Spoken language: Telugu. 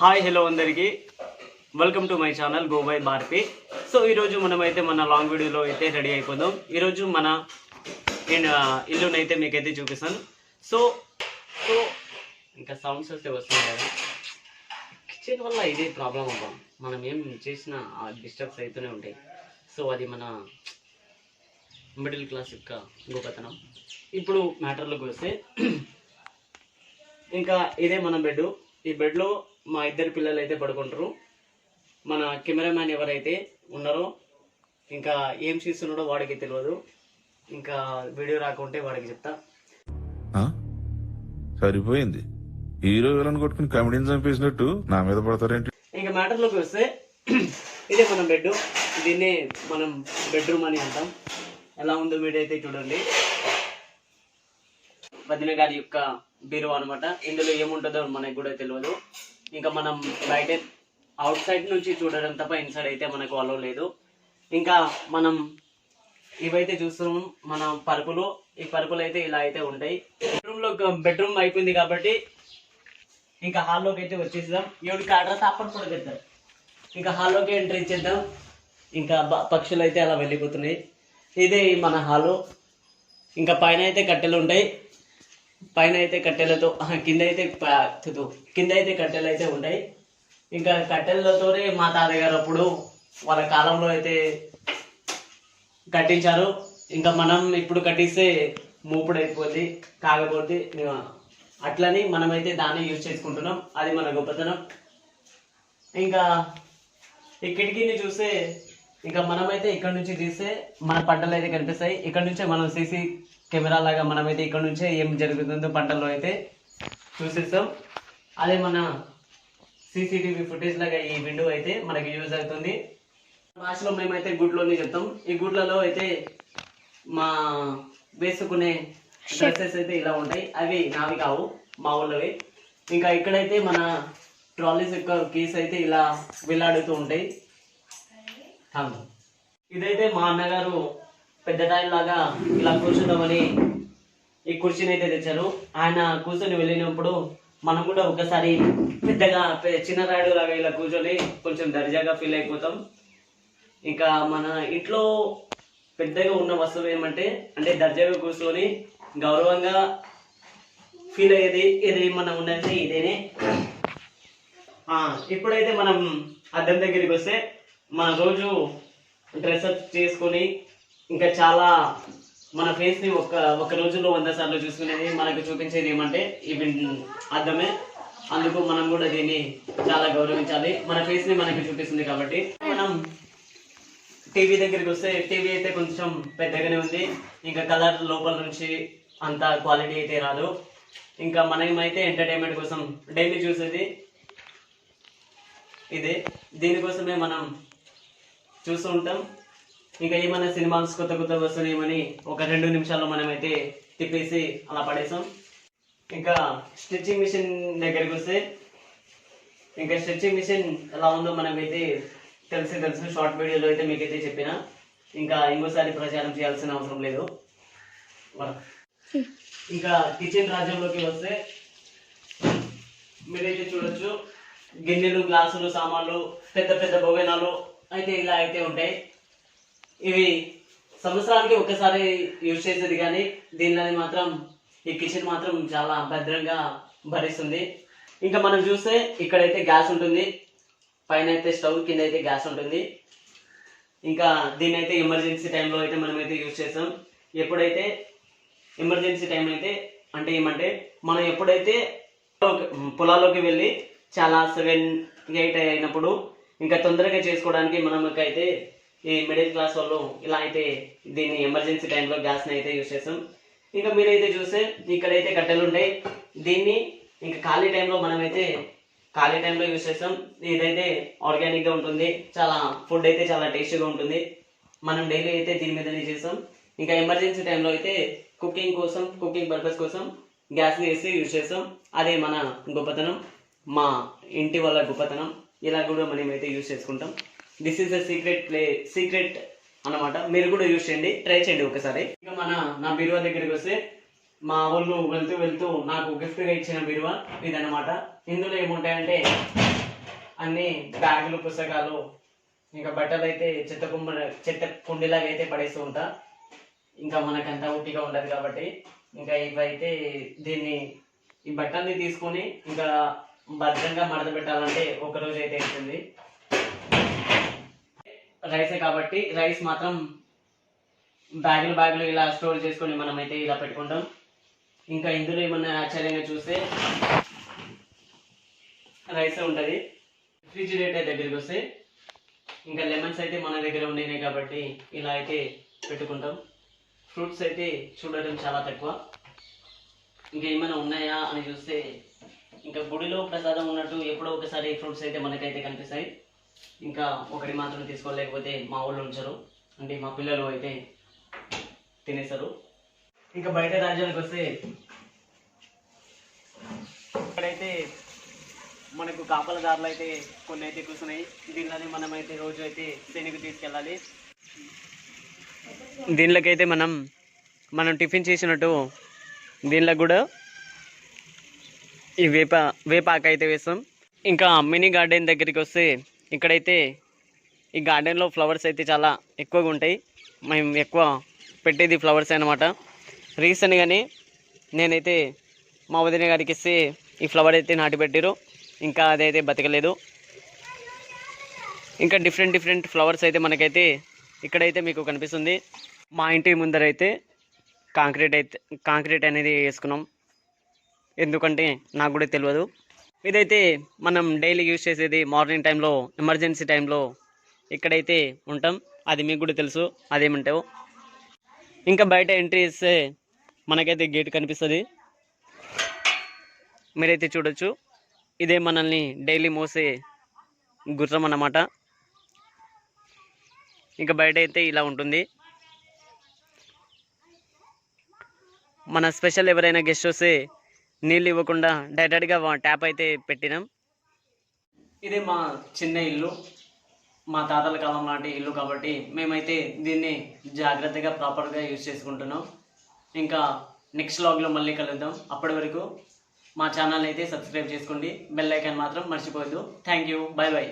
హాయ్ హలో అందరికీ వెల్కమ్ టు మై ఛానల్ గో బై బార్పీ. సో ఈరోజు మనమైతే మన లాంగ్ వీడియోలో అయితే రెడీ అయిపోదాం. ఈరోజు మన ఇల్లునైతే మీకైతే చూపిస్తాను. సో సో ఇంకా సౌండ్స్ వస్తే వస్తుంది కదా, కిచెన్ వల్ల ఇదే ప్రాబ్లం అవ్వం. మనం ఏం చేసినా డిస్టర్బ్స్ అవుతూనే ఉంటాయి. సో అది మన మిడిల్ క్లాస్ యొక్క గొప్పతనం. ఇప్పుడు మ్యాటర్లోకి వస్తే ఇంకా ఇదే మన బెడ్. ఈ బెడ్లో మా ఇద్దరు పిల్లలు అయితే పడుకుంటారు. మన కెమెరామ్యాన్ ఎవరైతే ఉన్నారో ఇంకా ఏం చేస్తున్నాడో వాడికి తెలియదు. ఇంకా వీడియో రాకుంటే వాడికి చెప్తా. సరిపోయింది, హీరో విలన్ కొట్టుకుని కమెడీని చంపేసినట్టు నా మీద పడతారేంటి. ఇంకా మ్యాటర్లోకి వస్తే ఇదే మన బెడ్. దీన్నే మనం బెడ్రూమ్ అని అంటాం. ఎలా ఉందో వీడియో అయితే చూడండి. వదిన గారి యొక్క బీరువా అనమాట. ఇందులో ఏముంటుందో మనకు కూడా తెలియదు. ఇంకా మనం బయట అవుట్ సైడ్ నుంచి చూడడం తప్ప ఇన్సైడ్ అయితే మనకు అలో లేదు. ఇంకా మనం ఇవైతే చూస్తున్నాం మన పరుపులు. ఈ పరుపులు అయితే ఇలా అయితే ఉంటాయి. బెడ్రూమ్ అయిపోయింది కాబట్టి ఇంకా హాల్లోకి అయితే వచ్చేద్దాం. ఎవరికి ఆర్డర్ అప్పటి కూడా చెప్తారు. ఇంకా హాల్లోకి ఎంట్రీ ఇచ్చేద్దాం. ఇంకా పక్షులు అయితే అలా వెళ్ళిపోతున్నాయి. ఇదే మన హాలు. ఇంకా పైన అయితే కట్టెలు ఉంటాయి. పైన అయితే కట్టెలతో కింద అయితే కట్టెలు అయితే ఉంటాయి. ఇంకా కట్టెలతోనే మా తాతగారు అప్పుడు వాళ్ళ కాలంలో అయితే కట్టించారు. ఇంకా మనం ఇప్పుడు కట్టిస్తే మూపుడు అయిపోద్ది. కాకపోతే అట్లని మనమైతే దాన్ని యూజ్ చేసుకుంటున్నాం. అది మన గొప్పతనం. ఇంకా ఈ కిటికీని చూస్తే ఇంకా మనమైతే ఇక్కడ నుంచి తీస్తే మన పంటలు అయితే కనిపిస్తాయి. ఇక్కడ నుంచే మనం సీసీ కెమెరా లాగా మనమైతే ఇక్కడ నుంచే ఏం జరుగుతుందో పంటల్లో అయితే చూసిస్తాం. అదే మన సీసీటీవీ ఫుటేజ్ లాగా ఈ విండో అయితే మనకి యూజ్ అవుతుంది. భాషలో మేమైతే గుడ్లోనే చెప్తాం. ఈ గుడ్లలో అయితే మా వేసుకునే డ్రెస్సెస్ అయితే ఇలా ఉంటాయి. అవి నావి కావు, మా ఊళ్ళవి. ఇంకా ఇక్కడైతే మన ట్రాలీస్ యొక్క కీస్ అయితే ఇలా వేలాడుతూ ఉంటాయి. ఇదైతే మా అన్నగారు పెద్ద టైం లాగా ఇలా కూర్చుందామని ఈ కుర్చీని అయితే తెచ్చారు. ఆయన కూర్చొని వెళ్ళినప్పుడు మనం కూడా ఒకసారి పెద్దగా చిన్న రాయుడు లాగా ఇలా కూర్చొని కొంచెం దర్జాగా ఫీల్ అయిపోతాం. ఇంకా మన ఇంట్లో పెద్దగా ఉన్న వస్తువు ఏమంటే దర్జాగా కూర్చొని గౌరవంగా ఫీల్ అయ్యేది ఇది మనం ఉన్నది ఇదేనే. ఇప్పుడైతే మనం అద్దం దగ్గరికి వస్తే మన రోజు డ్రెస్అప్ చేసుకొని ఇంకా చాలా మన ఫేస్ని ఒక రోజులో 100 సార్లు చూసుకునేది మనకు చూపించేది ఏమంటే ఇవి అద్దమే. అందుకు మనం కూడా దీన్ని చాలా గౌరవించాలి. మన ఫేస్ని మనకి చూపిస్తుంది కాబట్టి. మనం టీవీ దగ్గరికి వస్తే టీవీ అయితే కొంచెం పెద్దగానే ఉంది. ఇంకా కలర్ లోపల నుంచి అంత క్వాలిటీ అయితే రాదు. ఇంకా మనమైతే ఎంటర్టైన్మెంట్ కోసం డైలీ చూసేది ఇదే. దీనికోసమే మనం చూస్తూ ఉంటాం. ఇంకా ఏమైనా సినిమాస్ కొత్త వస్తున్నాయేమని ఒక 2 నిమిషాల్లో మనమైతే తిప్పేసి అలా పడేసాం. ఇంకా స్టిచ్చింగ్ మిషన్ దగ్గరికి వస్తే ఇంకా స్టిచ్చింగ్ మిషన్ ఎలా ఉందో మనమైతే తెలుసు షార్ట్ వీడియోలో అయితే మీకైతే చెప్పిన. ఇంకా ఇంకోసారి ప్రచారం చేయాల్సిన అవసరం లేదు. ఇంకా కిచెన్ రాజ్యంలోకి వస్తే మీరైతే చూడొచ్చు. గిన్నెలు, గ్లాసులు, సామాన్లు, పెద్ద భోజనాలు అయితే ఇలా అయితే ఉంటాయి. ఇవి సంవత్సరానికి ఒకసారి యూజ్ చేసేది, కానీ దీనిలో మాత్రం ఈ కిచెన్ మాత్రం చాలా భద్రంగా భరిస్తుంది. ఇంకా మనం చూస్తే ఇక్కడైతే గ్యాస్ ఉంటుంది. పైన అయితే స్టవ్, కింద అయితే గ్యాస్ ఉంటుంది. ఇంకా దీన్ని అయితే ఎమర్జెన్సీ టైంలో అయితే మనమైతే యూజ్ చేస్తాం. ఎప్పుడైతే ఎమర్జెన్సీ టైం అయితే ఏమంటే మనం ఎప్పుడైతే పొలాల్లోకి వెళ్ళి చాలా 7-8 అయినప్పుడు ఇంకా తొందరగా చేసుకోవడానికి మనకైతే ఈ మిడిల్ క్లాస్ వాళ్ళు ఇలా అయితే దీన్ని ఎమర్జెన్సీ టైంలో గ్యాస్ని అయితే యూజ్ చేస్తాం. ఇంకా మీరైతే చూస్తే ఇక్కడైతే కట్టెలు ఉంటాయి. దీన్ని ఇంకా ఖాళీ టైంలో యూజ్ చేస్తాం. ఇదైతే ఆర్గానిక్గా ఉంటుంది. చాలా ఫుడ్ అయితే చాలా టేస్టీగా ఉంటుంది. మనం డైలీ అయితే దీని మీదనే చేస్తాం. ఇంకా ఎమర్జెన్సీ టైంలో అయితే కుకింగ్ పర్పస్ కోసం గ్యాస్ని వేసి యూజ్ చేస్తాం. అదే మన గొప్పతనం, మా ఇంటి వాళ్ళ గొప్పతనం. ఇలా కూడా మనం అయితే యూజ్ చేసుకుంటాం. దిస్ ఈస్ ద సీక్రెట్ అన్నమాట. మీరు కూడా యూజ్ చేయండి, ట్రై చేయండి ఒకసారి. ఇంకా నా బీరువా దగ్గరికి వస్తే మా వాళ్ళు వెళ్తూ నాకు గిఫ్ట్గా ఇచ్చిన బీరువా ఇదన్నమాట. ఇందులో ఏముంటాయంటే అన్ని బ్యాగులు పుస్తకాలు ఇంకా బట్టలు అయితే చెత్త కుండీలాగా అయితే పడేస్తూ ఉంటా. ఇంకా మనకంతా ఉట్టిగా ఉండదు కాబట్టి ఇంకా ఇవైతే ఈ బట్టల్ని తీసుకొని ఇంకా భద్రంగా మడత పెట్టాలంటే ఒక రోజు అయితే అవుతుంది. రైసే కాబట్టి రైస్ మాత్రం బ్యాగులు ఇలా స్టోర్ చేసుకొని మనమైతే ఇలా పెట్టుకుంటాం. ఇంకా ఇందులో ఏమన్నా ఆశ్చర్యంగా చూస్తే రైస్ ఉంటుంది. రిఫ్రిజిరేటర్ దగ్గరికి వస్తే ఇంకా లెమన్స్ అయితే మన దగ్గర ఉండేవి కాబట్టి ఇలా అయితే పెట్టుకుంటాం. ఫ్రూట్స్ అయితే చూడడం చాలా తక్కువ. ఇంకా ఏమైనా ఉన్నాయా అని చూస్తే ఇంకా గుడిలో ప్రసాదం ఉన్నట్టు ఎప్పుడో ఒకసారి ఫ్రూట్స్ అయితే మనకైతే కనిపిస్తాయి. ఇంకా ఒకటి మాత్రం తీసుకోలేకపోతే మా ఊళ్ళో ఉంచరు, అంటే మా పిల్లలు అయితే తినేస్తారు. ఇంకా బయట రాజ్యానికి వస్తే ఇక్కడైతే మనకు కాపలదారులు అయితే కొన్ని అయితే కూర్చున్నాయి. దీనిలోనే మనమైతే రోజు అయితే శనికి తీసుకెళ్ళాలి. దీనిలోకైతే మనం టిఫిన్ చేసినట్టు దీనిలో కూడా ఈ వేపాకు అయితే వేస్తాం. ఇంకా మినీ గార్డెన్ దగ్గరికి వస్తే ఇక్కడైతే ఈ గార్డెన్లో ఫ్లవర్స్ అయితే చాలా ఎక్కువగా ఉంటాయి. మేము ఎక్కువ పెట్టేది ఫ్లవర్స్ అన్నమాట. రీసెంట్గానే నేనైతే మా వదిన గారికి ఇస్తే ఈ ఫ్లవర్ అయితే నాటి పెట్టారు. ఇంకా అదైతే బతకలేదు. ఇంకా డిఫరెంట్ ఫ్లవర్స్ అయితే మనకైతే ఇక్కడైతే మీకు కనిపిస్తుంది. మా ఇంటి ముందర అయితే కాంక్రీట్ అనేది వేసుకున్నాం. ఎందుకంటే నాకు కూడా తెలియదు. ఇదైతే మనం డైలీ యూజ్ చేసేది. మార్నింగ్ టైంలో ఎమర్జెన్సీ టైంలో ఇక్కడైతే ఉంటాం. అది మీకు కూడా తెలుసు అదేమంటావు. ఇంకా బయట ఎంట్రీ ఇస్తే మనకైతే గేట్ కనిపిస్తుంది, మీరైతే చూడొచ్చు. ఇదే మనల్ని డైలీ మోసే గుర్రం అన్నమాట. ఇంకా బయట అయితే ఇలా ఉంటుంది. మన స్పెషల్ ఎవరైనా గెస్ట్ వస్తే నీళ్ళు ఇవ్వకుండా డైరెక్ట్గా ట్యాప్ అయితే పెట్టినాం. ఇదే మా చిన్న ఇల్లు, మా తాతల కాలం లాంటి ఇల్లు కాబట్టి మేమైతే దీన్ని జాగ్రత్తగా ప్రాపర్గా యూజ్ చేసుకుంటున్నాం. ఇంకా నెక్స్ట్ వ్లాగ్లో మళ్ళీ కలుద్దాం. అప్పటి వరకు మా ఛానల్ అయితే సబ్స్క్రైబ్ చేసుకోండి. బెల్ ఐకాన్ మాత్రం మర్చిపోవద్దు. Thank you. బై.